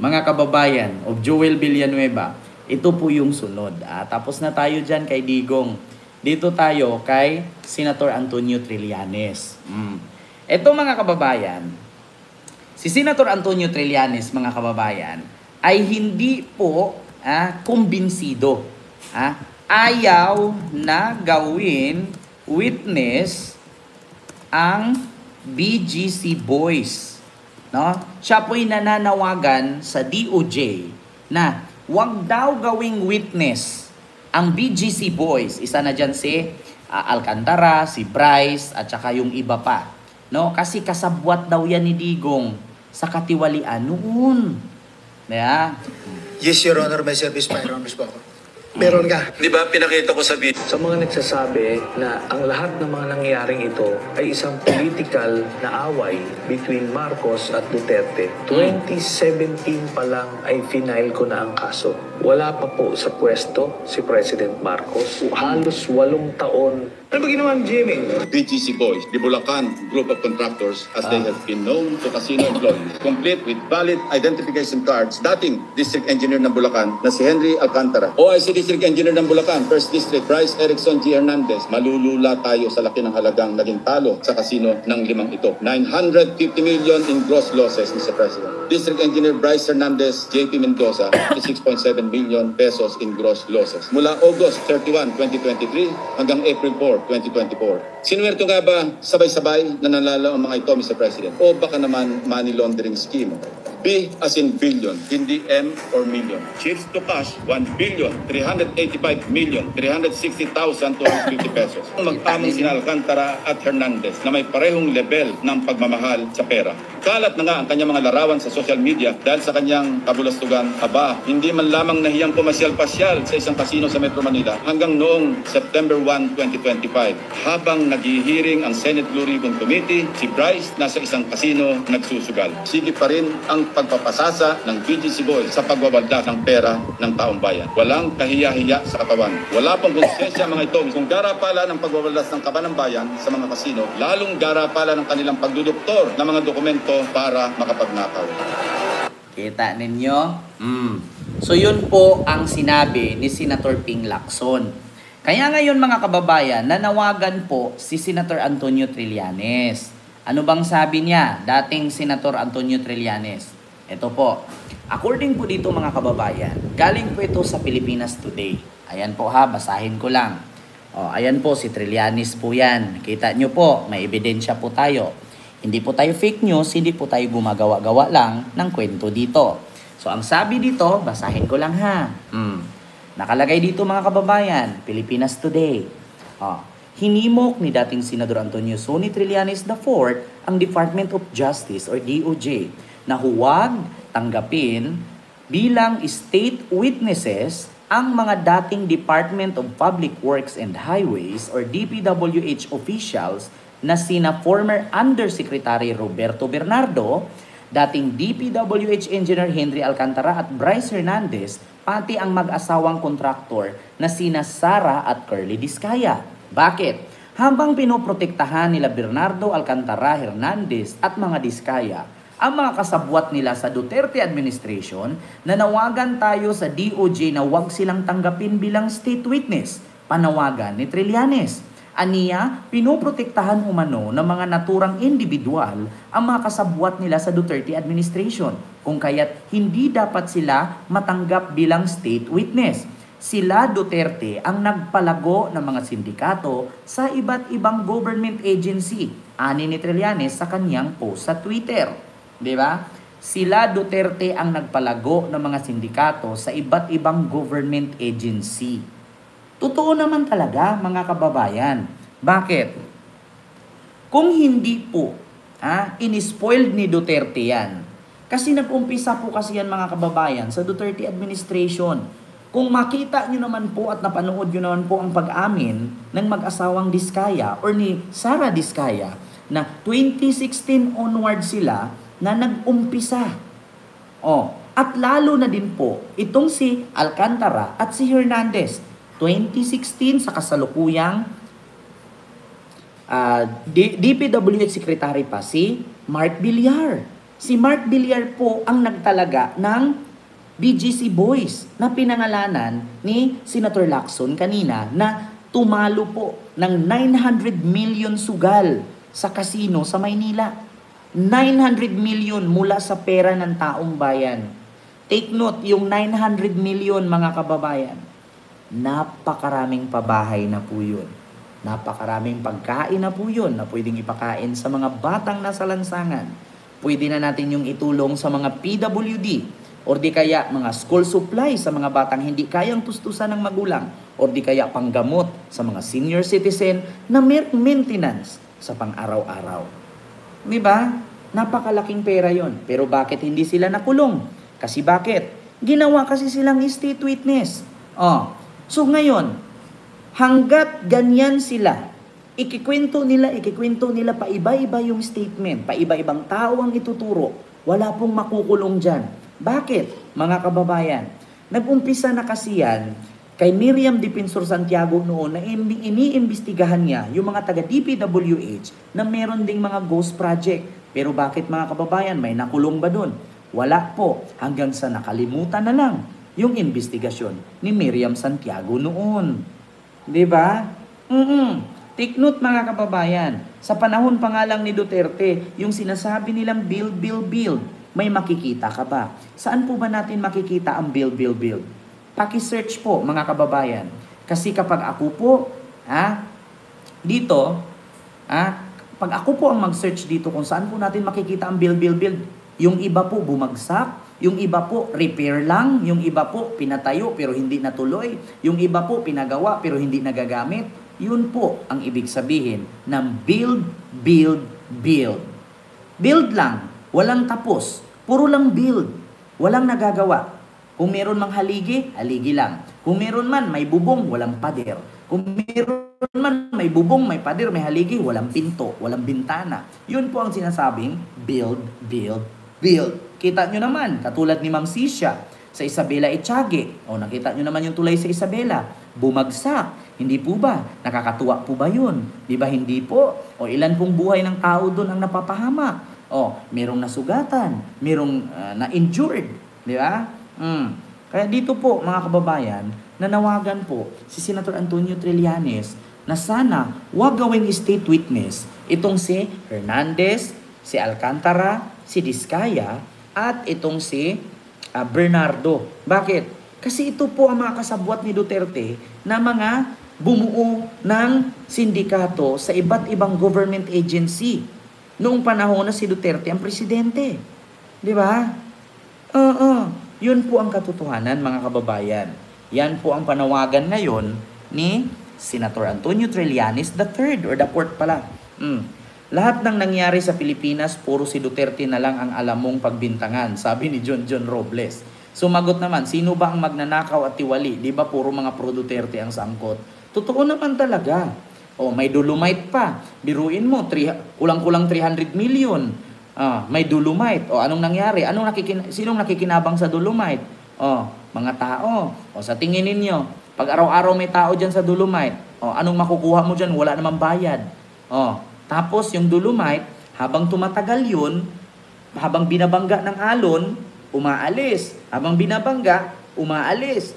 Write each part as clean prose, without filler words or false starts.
mga kababayan of Joel Villanueva, ito po yung sunod. Tapos na tayo dyan kay Digong. Dito tayo kay Senator Antonio Trillanes. Ito mga kababayan, si Senator Antonio Trillanes, mga kababayan, ay hindi po kumbinsido. Ayaw na gawin witness ang BGC Boys. No? Siya po'y nananawagan sa DOJ na wag daw gawing witness ang BGC Boys. Isa na dyan si Alcantara, si Bryce, at saka yung iba pa. No? Kasi kasabwat daw yan ni Digong sa katiwalian noon. Yeah. Yes, Your Honor, may service firearms po ako. Meron ka. Di ba pinakita ko sa video? Sa mga nagsasabi na ang lahat ng mga nangyaring ito ay isang political na away between Marcos at Duterte. 2017 pa lang ay final ko na ang kaso. Wala pa po sa pwesto si President Marcos. Halos 8 taon. Ano ba ginawa ng GMA? BGC Boys, the Bulacan group of contractors as they have been known to casino employees, complete with valid identification cards, dating District Engineer ng Bulacan na si Henry Alcantara. OIC District Engineer ng Bulacan, First District, Bryce Erickson G. Hernandez. Malulula tayo sa laki ng halagang naging talo sa casino ng 5 ito. 950 million in gross losses, Mr. President. District Engineer Bryce Hernandez, JP Mendoza, 6.7 billion pesos in gross losses. Mula August 31, 2023 hanggang April 4, 2024. Sinuwerto nga ba sabay-sabay na nalala ang mga ito, Mr. President? O baka naman money laundering scheme? B as in billion, hindi M or million. Chiefs to cash, 1,385,360,250 pesos. Magtamang sina Alcantara at Hernandez na may parehong level ng pagmamahal sa pera. Kalat na nga ang kanyang mga larawan sa social media dahil sa kanyang kabulastugan. Aba, hindi man lamang nahiyang pumasyal-pasyal sa isang kasino sa Metro Manila hanggang noong September 1, 2025. Habang naghihiring ang Senate Blue Ribbon Committee, si Bryce nasa isang kasino nagsusugal. Sige pa rin ang pagpapasasa ng BGC Boys sa pagwabalda ng pera ng taong bayan. Walang kahiya-hiya sa katawan. Wala pang konsensya mga ito. Kung garapala ng pagwabaldas ng kaban ng bayan sa mga kasino, lalong garapala ng kanilang pagduduktor ng mga dokumento para makapagnakaw. Kita ninyo? So yun po ang sinabi ni Senator Ping Lacson. Kaya ngayon mga kababayan, nanawagan po si Senator Antonio Trillanes. Ano bang sabi niya, dating Senator Antonio Trillanes? Ito po, according po dito mga kababayan, galing po ito sa Pilipinas Today. Ayan po basahin ko lang. Ayan po, si Trillanes po yan. Kita nyo po, may ebidensya po tayo. Hindi po tayo fake news, hindi po tayo gumagawa-gawa lang ng kwento dito. So ang sabi dito, basahin ko lang Nakalagay dito mga kababayan, Pilipinas Today. Hinimok ni dating Senador Antonio Sonny Trillanes IV ang Department of Justice or DOJ na huwag tanggapin bilang state witnesses ang mga dating Department of Public Works and Highways or DPWH officials na sina former Undersecretary Roberto Bernardo, dating DPWH Engineer Henry Alcantara at Bryce Hernandez, pati ang mag-asawang kontraktor na sina Sara at Curly Discaya. Bakit? Habang pinoprotektahan nila Bernardo, Alcantara, Hernandez at mga Discaya, ang mga kasabwat nila sa Duterte administration, nanawagan tayo sa DOJ na huwag silang tanggapin bilang state witness. Panawagan ni Trillanes. Aniya, pinoprotektahan umano ng mga naturang individual ang mga kasabwat nila sa Duterte administration, kung kaya't hindi dapat sila matanggap bilang state witness. Sila Duterte ang nagpalago ng mga sindikato sa iba't ibang government agency, ani ni Trillanes sa kanyang post sa Twitter. Di ba? Sila Duterte ang nagpalago ng mga sindikato sa iba't ibang government agency. Totoo naman talaga mga kababayan. Bakit? Kung hindi po, inispoiled ni Duterte yan. Kasi nag-umpisa po kasi yan mga kababayan sa Duterte administration. Kung makita nyo naman po at napanood nyo naman po ang pag-amin ng mag-asawang Discaya or ni Sara Discaya na 2016 onward sila na nag-umpisa. At lalo na din po itong si Alcantara at si Hernandez. 2016 sa kasalukuyang DPWH Secretary pa si Mark Villar. Si Mark Villar po ang nagtalaga ng BGC Boys na pinangalanan ni Senator Lacson kanina na tumalo po ng 900 million sugal sa casino sa Maynila. 900 million mula sa pera ng taong bayan. Take note, yung 900 million mga kababayan, napakaraming pabahay na po yun. Napakaraming pagkain na po yun na pwedeng ipakain sa mga batang nasa lansangan. Pwede na natin yung itulong sa mga PWD o di kaya mga school supplies sa mga batang hindi kayang tustusan ng magulang o di kaya panggamot sa mga senior citizen na maintenance sa pang-araw-araw. Diba? Napakalaking pera yon. Pero bakit hindi sila nakulong? Kasi bakit? Ginawa kasi silang state witness. So ngayon, hanggat ganyan sila, ikikwento nila paiba-iba yung statement, paiba-ibang tao ang ituturo, wala pong makukulong dyan. Bakit, mga kababayan? Nag-umpisa na kasi yan kay Miriam Defensor Santiago noon na iniimbestigahan niya yung mga taga-DPWH na meron ding mga ghost project. Pero bakit, mga kababayan, may nakulong ba dun? Wala po, hanggang sa nakalimutan na lang yung investigasyon ni Miriam Santiago noon. Diba? Take note, mga kababayan, sa panahon pa nga lang ni Duterte, yung sinasabi nilang build, may makikita ka ba? Saan po ba natin makikita ang build? Paki-search po, mga kababayan. Kasi kapag ako po, dito, pag ako po ang mag-search dito kung saan po natin makikita ang build, yung iba po bumagsak, yung iba po repair lang, yung iba po pinatayo pero hindi natuloy, yung iba po pinagawa pero hindi nagagamit. Yun po ang ibig sabihin ng build. Build lang, walang tapos, puro lang build, walang nagagawa. Kung meron mang haligi lang. Kung meron man may bubong, walang pader. Kung meron man may bubong, may pader, may haligi, walang pinto, walang bintana. Yun po ang sinasabing build. Kita nyo naman, katulad ni Ma'am Sisha sa Isabela Echage. Nakita nyo naman yung tulay sa Isabela. Bumagsak. Hindi po ba? Nakakatuwa po ba yun? Di ba hindi po? Ilan pong buhay ng tao doon ang napapahamak? Merong nasugatan, merong na-injured. Di ba? Kaya dito po, mga kababayan, nanawagan po si Senator Antonio Trillanes na sana wag gawing state witness itong si Hernandez, si Alcantara, si Diskaya, at itong si Bernardo. Bakit? Kasi ito po ang mga kasabwat ni Duterte na mga bumuo ng sindikato sa iba't ibang government agency noong panahon na si Duterte ang presidente. Di ba? Yun po ang katotohanan, mga kababayan. Yan po ang panawagan ngayon ni Senator Antonio Trillanes III or the fourth pala. Lahat ng nangyari sa Pilipinas, puro si Duterte na lang ang alam mong pagbintangan, sabi ni John Robles. Sumagot naman, sino ba ang magnanakaw at tiwali? Di ba puro mga pro-Duterte ang sangkot? Totoo naman talaga. May dolomite pa. Biruin mo, kulang-kulang 300 million. May dolomite. Anong nangyari? Sinong nakikinabang sa dolomite? Mga tao. Sa tingin ninyo, pag araw-araw may tao dyan sa dolomite, anong makukuha mo dyan? Wala namang bayad. Tapos yung dolomite, habang tumatagal yun, habang binabangga ng alon, umaalis. Habang binabangga, umaalis.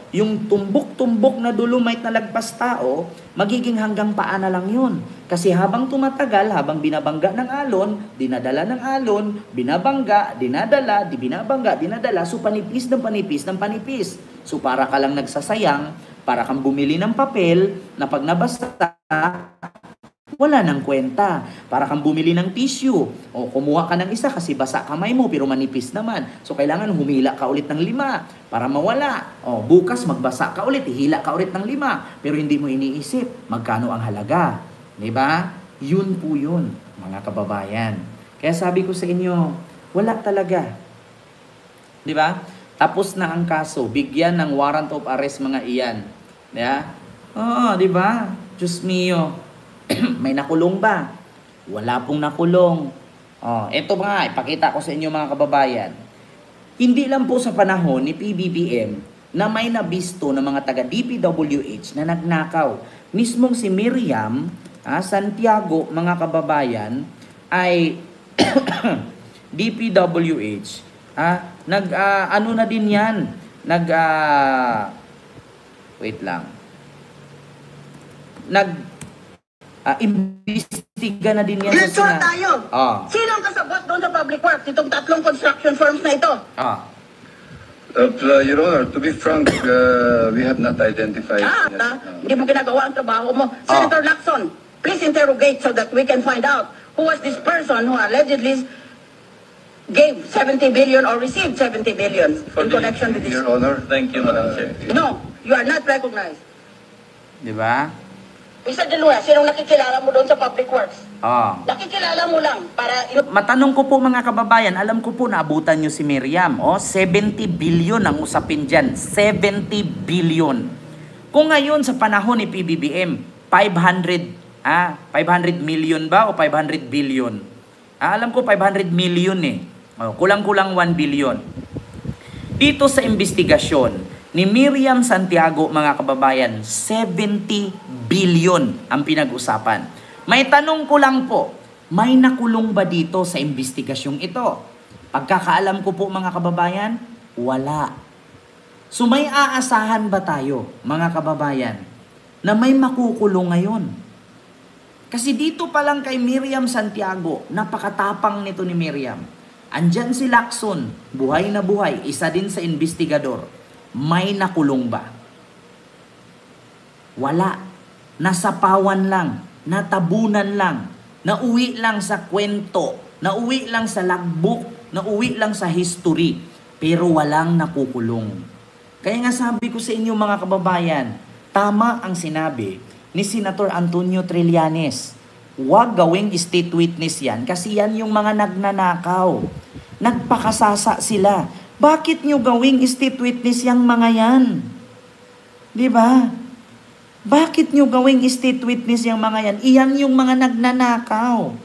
Yung tumbok-tumbok na dolomite na lagpas tao, magiging hanggang paa na lang yun. Kasi habang tumatagal, habang binabangga ng alon, dinadala ng alon, binabangga, dinadala, binabangga, dinadala, so panipis ng panipis. So para ka lang nagsasayang, para kang bumili ng papel na pag nabasa, wala nang kwenta. Para kang bumili ng tissue. Kumuha ka ng isa kasi basa kamay mo pero manipis naman. So kailangan humila ka ulit ng 5 para mawala. Bukas magbasa ka ulit, hihila ka ulit ng 5 pero hindi mo iniisip magkano ang halaga. Diba? Yun po yun, mga kababayan. Kaya sabi ko sa inyo, wala talaga. Diba? Tapos na ang kaso. Bigyan ng warrant of arrest mga iyan. Diba? Diba? Diyos mio. May nakulong ba? Wala pong nakulong. Ito nga, ipakita ko sa inyo mga kababayan. Hindi lang po sa panahon ni PBBM na may nabisto ng mga taga-DPWH na nagnakaw. Mismong si Miriam Santiago, mga kababayan, ay DPWH, ano na din yan, wait lang, imbestiga na din yan sa Sure tayo. Sino ang kasabot doon sa public works? Itong tatlong construction firms na ito. Your Honor, to be frank, we have not identified. Hindi mo ginagawa ang trabaho mo. Senator Lacson, please interrogate so that we can find out who was this person who allegedly gave 70 billion or received 70 billion in connection with this. Your Honor, thank you, Madam Chair. No, you are not recognized. Di ba? Mr. De Luna, sinong nakikilala mo doon sa public works? Nakikilala mo lang para... Matanong ko po mga kababayan, alam ko po naabutan nyo si Miriam. 70 billion ang usapin dyan. 70 billion. Kung ngayon sa panahon ni PBBM, 500 million ba o 500 billion? Alam ko 500 million eh. Kulang-kulang 1 billion. Dito sa investigasyon ni Miriam Santiago, mga kababayan, 70 billion ang pinag-usapan. May tanong ko lang po, may nakulong ba dito sa investigasyong ito? Pagkakaalam ko po, mga kababayan, wala. So may aasahan ba tayo, mga kababayan, na may makukulong ngayon? Kasi dito pa lang kay Miriam Santiago, napakatapang nito ni Miriam. Andyan si Lacson, buhay na buhay, isa din sa investigador. May nakulong ba? Wala. Nasapawan lang, natabunan lang, nauwi lang sa kwento, nauwi lang sa logbook, nauwi lang sa history, pero walang nakukulong. Kaya nga sabi ko sa inyo, mga kababayan, tama ang sinabi ni Senator Antonio Trillanes. Huwag gawing state witness yan kasi yan yung mga nagnanakaw. Nagpakasasa sila. Bakit nyo gawing state witness yung mga yan? Di ba? Bakit nyo gawing state witness yung mga yan? Iyan yung mga nagnanakaw.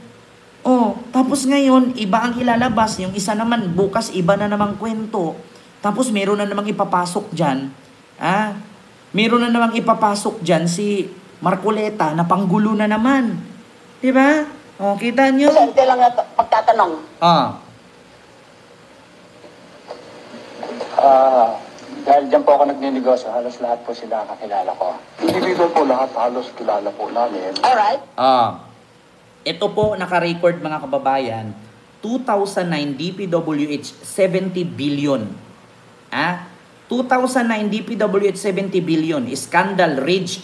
Tapos ngayon, iba ang ilalabas. Yung isa naman, bukas iba na namang kwento. Tapos meron na namang ipapasok dyan. Meron na namang ipapasok dyan si Marcoleta na panggulo na naman. Di ba? Kita nyo? Sante lang na pagtatanong. Dahil dyan po ako nagninegosyo, halos lahat po sila kakilala ko. Individual po lahat, halos kilala po namin. Alright. Ito po, naka-record mga kababayan, 2009 DPWH 70 billion. 2009 DPWH 70 billion, scandal, rage,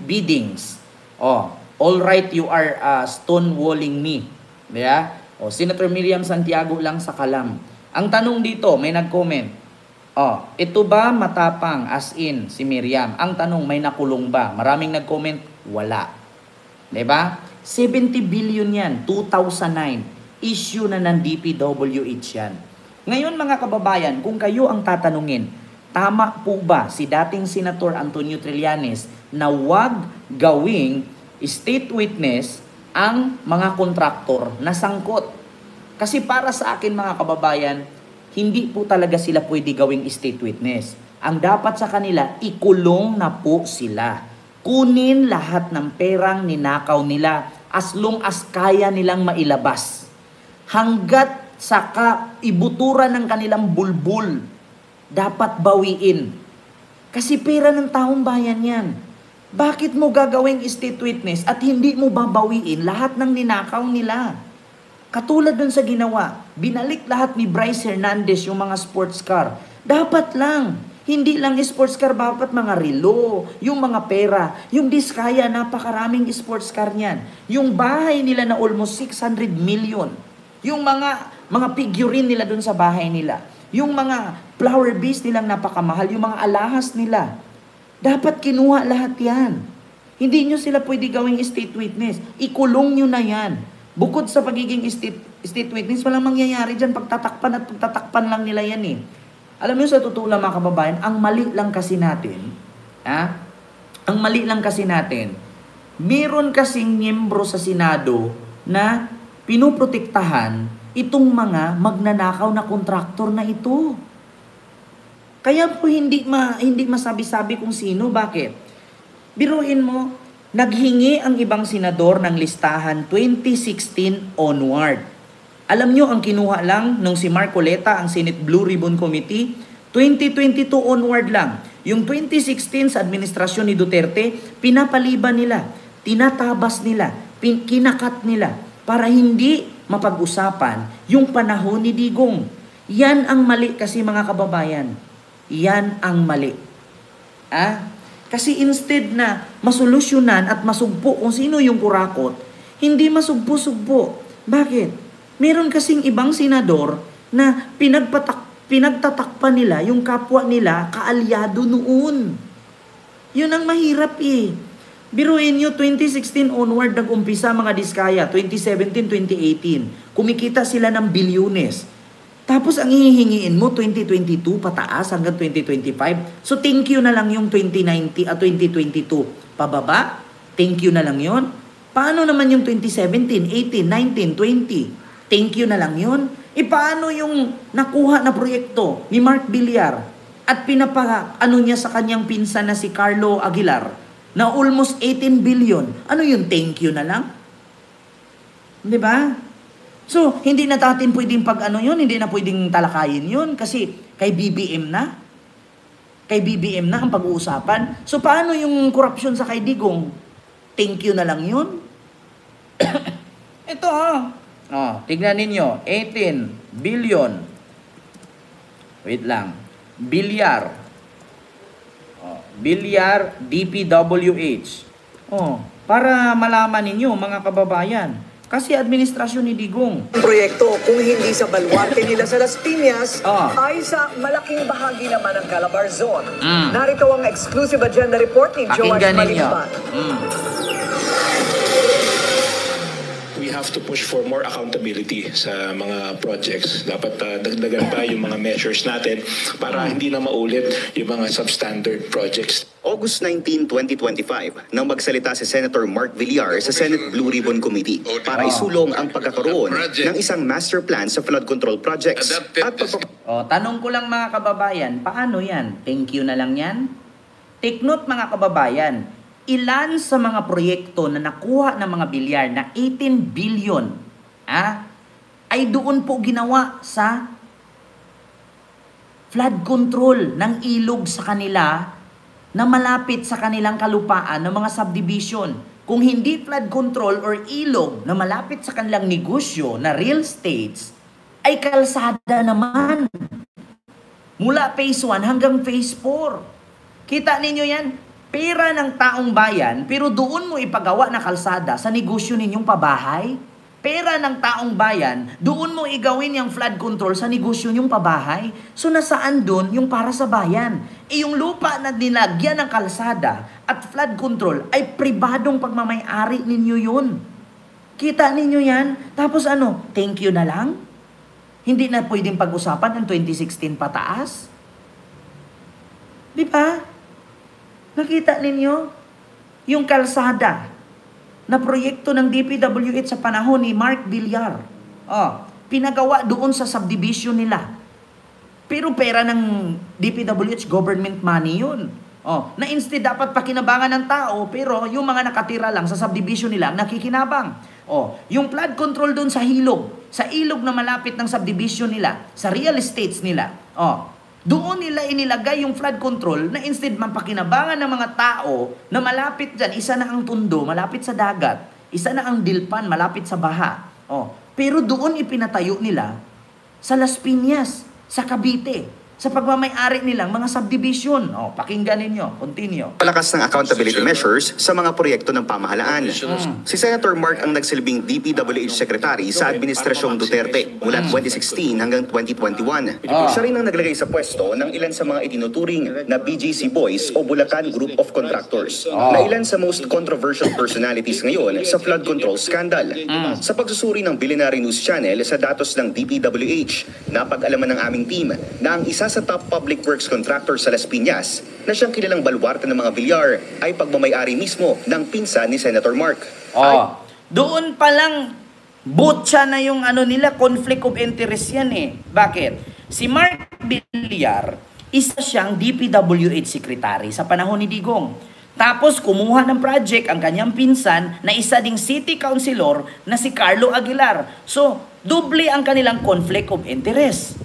biddings. All right, you are stonewalling me. Diba? Senator Miriam Santiago lang sa kalam. Ang tanong dito, may nag-comment. Ito ba matapang as in si Miriam? Ang tanong, may nakulong ba? Maraming nag-comment, wala. Diba? 70 billion yan, 2009. Issue na ng DPWH yan. Ngayon mga kababayan, kung kayo ang tatanungin, tama po ba si dating Senator Antonio Trillanes na wag gawing state witness ang mga kontraktor na sangkot? Kasi para sa akin mga kababayan, hindi po talaga sila pwede gawing state witness. Ang dapat sa kanila, ikulong na po sila. Kunin lahat ng perang ninakaw nila as long as kaya nilang mailabas. Hanggat saka ibuturan ng kanilang bulbul, dapat bawiin. Kasi pera ng taong bayan yan. Bakit mo gagawing state witness at hindi mo babawiin lahat ng ninakaw nila? Katulad dun sa ginawa, binalik lahat ni Bryce Hernandez yung mga sports car. Dapat lang, hindi lang sports car, dapat mga relo, yung mga pera, yung Diskaya, napakaraming sports car niyan. Yung bahay nila na almost 600 million. Yung mga figurine nila dun sa bahay nila. Yung mga flower base nilang napakamahal, yung mga alahas nila. Dapat kinuha lahat yan. Hindi nyo sila pwede gawing state witness. Ikulong nyo na yan. Bukod sa pagiging state witness, walang mangyayari dyan. Pagtatakpan lang nila yan eh. Alam mo sa totoo lang mga kababayan, ang mali lang kasi natin, meron kasing miyembro sa Senado na pinuprotektahan itong mga magnanakaw na kontraktor na ito. Kaya po hindi masabi-sabi kung sino. Bakit? Biruin mo, naghingi ang ibang senador ng listahan 2016 onward. Alam nyo, ang kinuha lang nung si Mark Coleta, ang Senate Blue Ribbon Committee, 2022 onward lang. Yung 2016 sa administrasyon ni Duterte, pinapaliban nila, tinatabas nila, kinakat nila para hindi mapag-usapan yung panahon ni Digong. Yan ang mali kasi mga kababayan. Yan ang mali. Kasi instead na masolusyonan at masugpo kung sino yung kurakot, hindi masugpo-sugpo. Bakit? Meron kasing ibang senador na pinagtatakpan nila yung kapwa nila kaalyado noon. Yun ang mahirap eh. Biruin nyo, 2016 onward nag-umpisa mga diskaya, 2017, 2018. Kumikita sila ng bilyones. Tapos ang hihingiin mo, 2022 pataas hanggang 2025. So thank you na lang yung 2019 at 2022. Pababa, thank you na lang yun. Paano naman yung 2017, 18, 19, 20? Thank you na lang yun. Paano yung nakuha na proyekto ni Mark Villar at pinapa-ano niya sa kanyang pinsan na si Carlo Aguilar na almost 18 billion? Ano yun? Thank you na lang? Di ba? So, hindi na natin pwedeng pag-ano yun, hindi na pwedeng talakayin yun kasi kay BBM na. Kay BBM na ang pag-uusapan. So, paano yung korupsyon sa kay Digong? Thank you na lang yun? Ito tignan ninyo, 18 billion. Wait lang. Villar. Villar DPWH. Para malaman ninyo mga kababayan. Kasi administrasyon ni Digong. Proyekto kung hindi sa baluarte nila sa Las Piñas ay sa malaking bahagi naman ng Calabar Zone. Narito ang exclusive agenda report ni Joash Malimban. We have to push for more accountability sa mga projects. Dapat dagdagan pa yung mga measures natin para hindi na maulit yung mga substandard projects. August 19, 2025, nang magsalita si Senator Mark Villar sa Senate Blue Ribbon Committee para isulong ang pagkakaroon ng isang master plan sa flood control projects. Tanong ko lang mga kababayan, paano yan? Thank you na lang yan? Take note mga kababayan, ilan sa mga proyekto na nakuha ng mga Villar na 18 billion ay doon po ginawa sa flood control ng ilog sa kanila na malapit sa kanilang kalupaan ng mga subdivision. Kung hindi flood control or ilog na malapit sa kanilang negosyo na real estates, ay kalsada naman. Mula phase 1 hanggang phase 4. Kita ninyo yan? Pera ng taong bayan, pero doon mo ipagawa na kalsada sa negosyo ninyong pabahay. Pera ng taong bayan, doon mo igawin yung flood control sa negosyo ninyong pabahay. So nasaan doon yung para sa bayan? Yung lupa na nilagyan ng kalsada at flood control ay pribadong pagmamay-ari ninyo yun. Kita ninyo yan? Tapos thank you na lang? Hindi na pwedeng pag-usapan ng 2016 pataas? Di ba? Nakita ninyo? Yung kalsada na proyekto ng DPWH sa panahon ni Mark Villar. Pinagawa doon sa subdivision nila. Pero pera ng DPWH, government money yun. Na instead dapat pakinabangan ng tao, pero yung mga nakatira lang sa subdivision nila, nakikinabang. Yung flood control doon sa ilog na malapit ng subdivision nila, sa real estates nila. Doon nila inilagay yung flood control na instead mapakinabangan ng mga tao na malapit dyan, isa na ang tundo, malapit sa dagat, isa na ang dilpan, malapit sa baha. Pero doon ipinatayo nila sa Las Piñas, sa Cavite, sa pagmamay-ari nilang mga subdivision. Pakinggan ninyo, continue. Palakas ng accountability measures sa mga proyekto ng pamahalaan. Si Senator Mark ang nagsilbing DPWH Secretary sa Administrasyong Duterte mula 2016 hanggang 2021. Siya rin ang naglagay sa pwesto ng ilan sa mga itinuturing na BGC Boys o Bulacan Group of Contractors, na ilan sa most controversial personalities ngayon sa flood control scandal. Sa pagsusuri ng Billionaire News Channel sa datos ng DPWH, napag-alaman ng aming team na ang isa sa top public works contractor sa Las Piñas na siyang kilalang baluarte ng mga Villar ay pagmamay-ari mismo ng pinsan ni Senator Mark. Doon pa lang butya na yung nila, conflict of interest yan eh. Bakit? Si Mark Villar, isa siyang DPWH secretary sa panahon ni Digong. Tapos kumuha ng project ang kanyang pinsan na isa ding city councilor na si Carlo Aguilar. So, doble ang kanilang conflict of interest.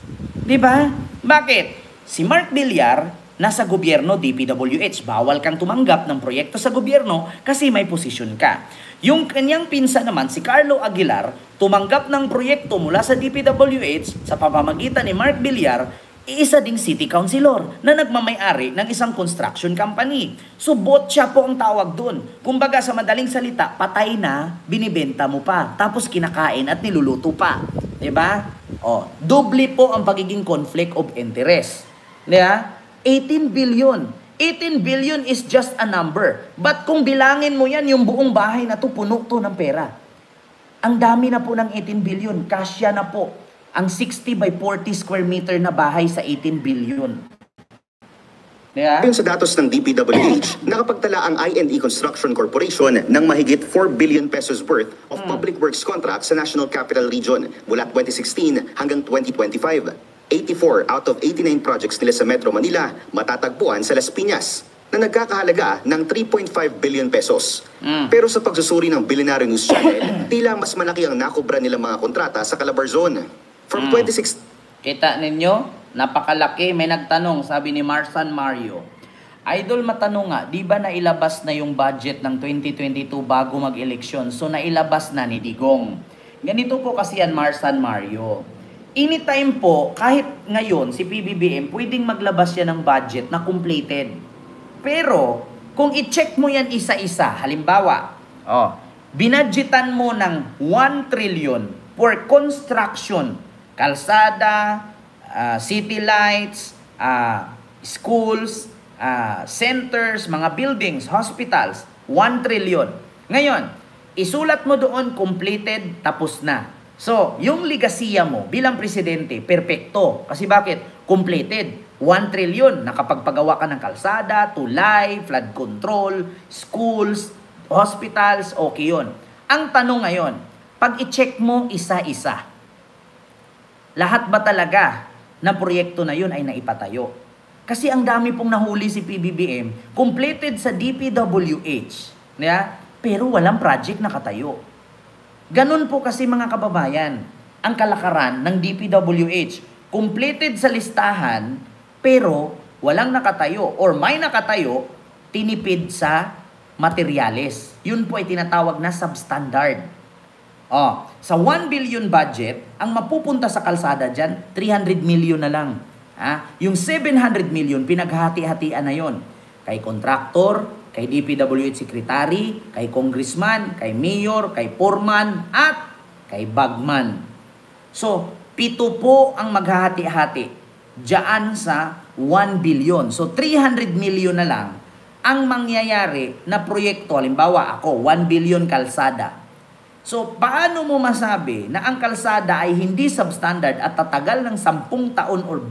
'Di ba? Bakit? Si Mark Villar nasa gobyerno DPWH, bawal kang tumanggap ng proyekto sa gobyerno kasi may posisyon ka. Yung kanyang pinsan naman si Carlo Aguilar, tumanggap ng proyekto mula sa DPWH sa pamamagitan ni Mark Villar, isa ding city councilor na nagmamay-ari ng isang construction company. So, botcha po ang tawag doon. Kumbaga, sa madaling salita, patay na, binibenta mo pa, tapos kinakain at niluluto pa. Diba? O, doble po ang pagiging conflict of interest. Diba? 18 billion. 18 billion is just a number. But kung bilangin mo yan, yung buong bahay na to, puno to ng pera. Ang dami na po ng 18 billion. Kasya na po ang 60 by 40 square meter na bahay sa 18 billion. Yeah? Ayon sa datos ng DPWH, nakapagtala ang I&E Construction Corporation ng mahigit 4 billion pesos worth of public works contracts sa National Capital Region mula 2016 hanggang 2025. 84 out of 89 projects nila sa Metro Manila matatagpuan sa Las Piñas na nagkakahalaga ng 3.5 billion pesos. Pero sa pagsusuri ng Billionaire News Channel, tila mas malaki ang nakobra nila mga kontrata sa Calabarzon. From 26... Kita ninyo? Napakalaki. May nagtanong, sabi ni Marsan Mario. Idol, matanong nga, di ba nailabas na yung budget ng 2022 bago mag-eleksyon? So nailabas na ni Digong. Ganito po kasi yan, Marsan Mario. Anytime po, kahit ngayon, si PBBM, pwedeng maglabas yan ng budget na completed. Pero, kung i-check mo yan isa-isa, halimbawa, binadgetan mo ng 1 trillion for construction, kalsada, city lights, schools, centers, mga buildings, hospitals, 1 trillion. Ngayon, isulat mo doon, completed, tapos na. So, yung ligasiya mo bilang presidente, perfecto. Kasi bakit? Completed. 1 trillion. Nakapagpagawa ka ng kalsada, tulay, flood control, schools, hospitals, okay yun. Ang tanong ngayon, pag i-check mo isa-isa, lahat ba talaga na proyekto na yun ay naipatayo? Kasi ang dami pong nahuli si PBBM, completed sa DPWH, pero walang project na katayo. Ganun po kasi mga kababayan, ang kalakaran ng DPWH. Completed sa listahan, pero walang nakatayo or may nakatayo, tinipid sa materyales. Yun po ay tinatawag na substandard. Sa 1 billion budget, ang mapupunta sa kalsada dyan, 300 million na lang. Yung 700 million, pinaghati-hatian na yon. Kay contractor, kay DPWH secretary, kay congressman, kay mayor, kay foreman, at kay bagman. So, 7 po ang maghahati-hati diyan sa 1 billion. So, 300 million na lang ang mangyayari na proyekto. Halimbawa, ako, 1 billion kalsada. So, paano mo masabi na ang kalsada ay hindi substandard at tatagal ng 10 taon or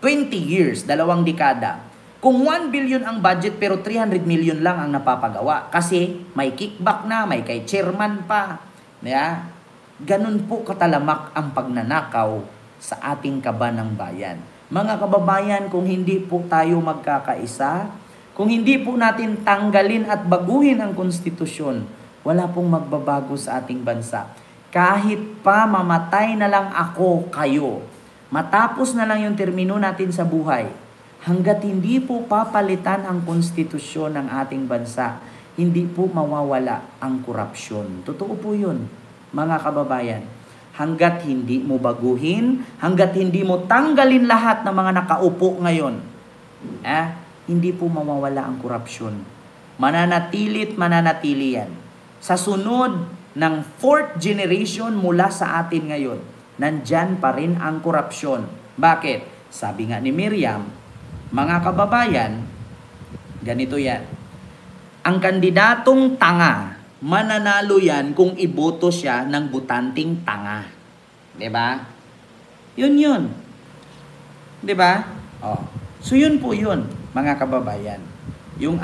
20 years, 2 dekada? Kung 1 billion ang budget pero 300 million lang ang napapagawa kasi may kickback na, may kay chairman pa. Ganun po katalamak ang pagnanakaw sa ating kaban ng bayan. Mga kababayan, kung hindi po tayo magkakaisa, kung hindi po natin tanggalin at baguhin ang konstitusyon, wala pong magbabago sa ating bansa. Kahit pa mamatay na lang ako, kayo, matapos na lang yung termino natin sa buhay, hanggat hindi po papalitan ang konstitusyon ng ating bansa, hindi po mawawala ang korupsyon. Totoo po yun, mga kababayan. Hanggat hindi mo baguhin, hanggat hindi mo tanggalin lahat ng mga nakaupo ngayon, hindi po mawawala ang korupsyon. Mananatili't mananatili yan. Sa sunod ng 4th generation mula sa atin ngayon, nandyan pa rin ang korupsyon. Bakit? Sabi nga ni Miriam, mga kababayan, ganito yan. Ang kandidatong tanga, mananalo yan kung iboto siya ng butanting tanga. Diba? Yun. Diba? So yun po yun, mga kababayan. Yung